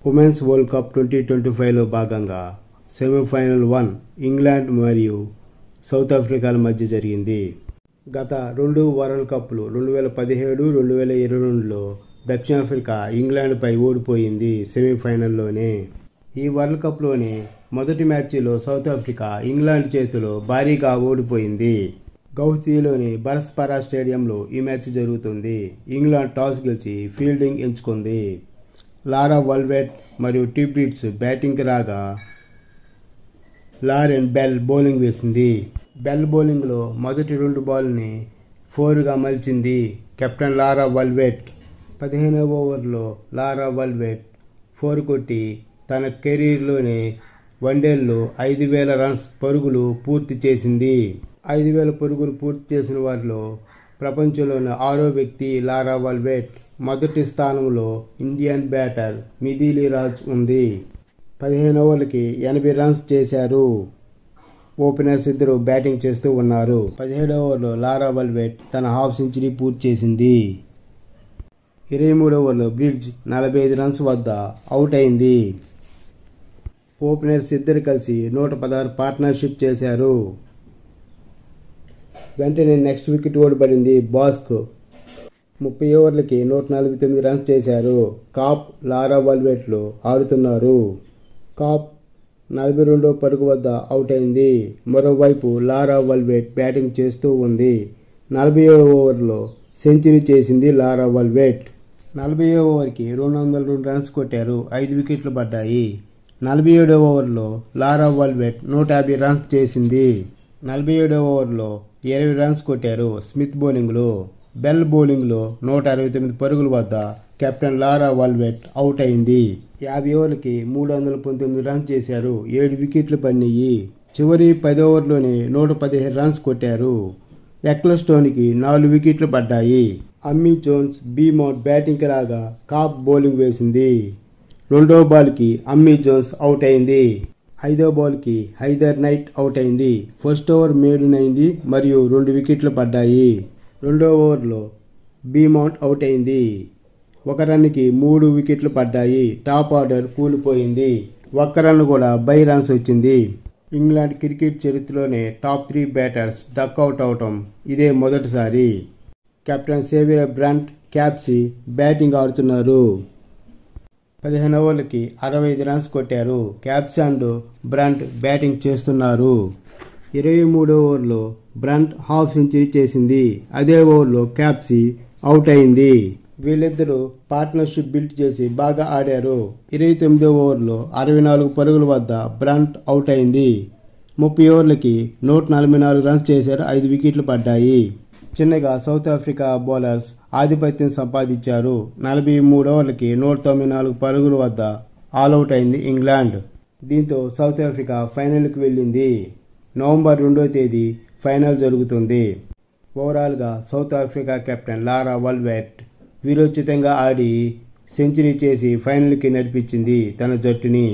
Women's world cup 2025లో భాగంగా semi-final 1 England మరియు south ఆఫ్రికాల మధ్య జరిగింది. గత 2 వరల్డ్ కప్లు 2017, 2022లో దక్షిణాఫ్రికా ఇంగ్లాండ్పై ఓడిపోయింది సెమీఫైనల్లోనే. ఈ వరల్డ్ కప్లోనే మొదటి మ్యాచ్లో సౌత్ ఆఫ్రికా ఇంగ్లాండ్ చేతిలో భారీగా ఓడిపోయింది. గౌహతిలోని బరస్పారా స్టేడియంలో ఈ మ్యాచ్ జరుగుతుంది. ఇంగ్లాండ్ టాస్ గెలిచి ఫీల్డింగ్ ఎంచుకుంది. లారా వల్వెట్ మరియు టిప్రిట్స్ బ్యాటింగ్కి రాగా లారెన్ బెల్ బౌలింగ్ వేసింది. బెల్ బౌలింగ్లో మొదటి 2 బాల్ని 4గా మలిచింది కెప్టెన్ లారా వల్వెట్. 15వ ఓవర్లో లారా వల్వెట్ 4 కొట్టి తన కెరీర్లోనే వన్డేల్లో 5,000 రన్స్ పరుగులు పూర్తి చేసింది. 5,000 పరుగులు పూర్తి చేసిన వారిలో ప్రపంచంలోని 6వ వ్యక్తి లారా వల్వెట్. మొదటి స్థానంలో ఇండియన్ బ్యాటర్ మిథిలీ రాజ్ ఉంది. 15 ఓవర్లకి 80 రన్స్ చేశారు. ఓపెనర్స్ ఇద్దరు బ్యాటింగ్ చేస్తూ ఉన్నారు. 17వ ఓవర్లో లారా వల్వెట్ తన హాఫ్ సెంచరీ పూర్తి చేసింది. 23వ ఓవర్లో బ్రిడ్జ్ 45 రన్స్ వద్ద అవుట్ అయింది. ఓపెనర్స్ ఇద్దరు కలిసి 116 పార్ట్నర్షిప్ చేశారు. వెంటనే నెక్స్ట్ వికెట్ ఓడిపడింది బాస్క్. 30 ఓవర్లకి 149 రన్స్ చేశారు. కాప్, లారా వల్వెట్లు ఆడుతున్నారు. కాప్ 42వ పరుగు వద్ద అవుట్ అయింది. మరోవైపు లారా వల్వెట్ బ్యాటింగ్ చేస్తూ ఉంది. 47వ ఓవర్లో సెంచరీ చేసింది లారా వల్వెట్. 40వ ఓవర్కి 202 రన్స్ కొట్టారు. 5 వికెట్లు పడ్డాయి. 47వ ఓవర్లో లారా వల్వెట్ 150 రన్స్ చేసింది. 47వ ఓవర్లో 20 రన్స్ కొట్టారు స్మిత్ బౌలింగ్లో. బెల్ బౌలింగ్లో 169 పరుగుల వద్ద కెప్టెన్ లారా వల్వెట్ అవుట్ అయింది. 50 ఓవర్లకి 319 రన్స్ చేశారు. 7 వికెట్లు పడినాయి. చివరి 10 ఓవర్లోనే 115 రన్స్ కొట్టారు. ఎక్లెస్టోన్కి 4 వికెట్లు పడ్డాయి. అమ్మీ జోన్స్, బీ మౌంట్ బ్యాటింగ్కి రాగా కాప్ బౌలింగ్ వేసింది. 2వ బాల్కి అమ్మీ జోన్స్ అవుట్ అయింది. 5వ బాల్కి హైదర్ నైట్ అవుట్ అయింది. ఫస్ట్ ఓవర్ మేడున్ అయింది మరియు 2 వికెట్లు పడ్డాయి. 2వ ఓవర్లో బీ మౌంట్ అవుట్ అయింది. 1 రన్కి 3 వికెట్లు పడ్డాయి. టాప్ ఆర్డర్ కూలిపోయింది. 1 రన్ కూడా బై రన్స్ వచ్చింది. ఇంగ్లాండ్ క్రికెట్ చరిత్రలోనే టాప్ 3 బ్యాటర్స్ డక్అవుట్ అవటం ఇదే మొదటిసారి. కెప్టెన్ సేవియర్ బ్రంట్, క్యాప్సీ బ్యాటింగ్ ఆడుతున్నారు. 15 ఓవర్లకి 65 రన్స్ కొట్టారు. క్యాప్సీ అండ్ బ్రంట్ బ్యాటింగ్ చేస్తున్నారు. 23వ ఓవర్లో బ్రంట్ హాఫ్ సెంచరీ చేసింది. అదే ఓవర్లో క్యాప్సీ అవుట్ అయింది. వీళ్ళిద్దరూ పార్ట్నర్షిప్ బిల్డ్ చేసి బాగా ఆడారు. 29వ ఓవర్లో 64 పరుగుల వద్ద బ్రంట్ అవుట్ అయింది. 30 ఓవర్లకి 144 రన్స్ చేశారు. 5 వికెట్లు పడ్డాయి. చిన్నగా సౌత్ ఆఫ్రికా బౌలర్స్ ఆధిపత్యం సంపాదించారు. 43 ఓవర్లకి 194 పరుగుల వద్ద ఆల్అవుట్ అయింది ఇంగ్లాండ్. దీంతో సౌత్ ఆఫ్రికా ఫైనల్కి వెళ్ళింది. నవంబర్ 2వ తేదీ ఫైనల్ జరుగుతుంది. ఓవరాల్గా సౌత్ ఆఫ్రికా కెప్టెన్ లారా వల్వెట్ వీరోచితంగా ఆడి సెంచరీ చేసి ఫైనల్కి నడిపించింది తన జట్టుని.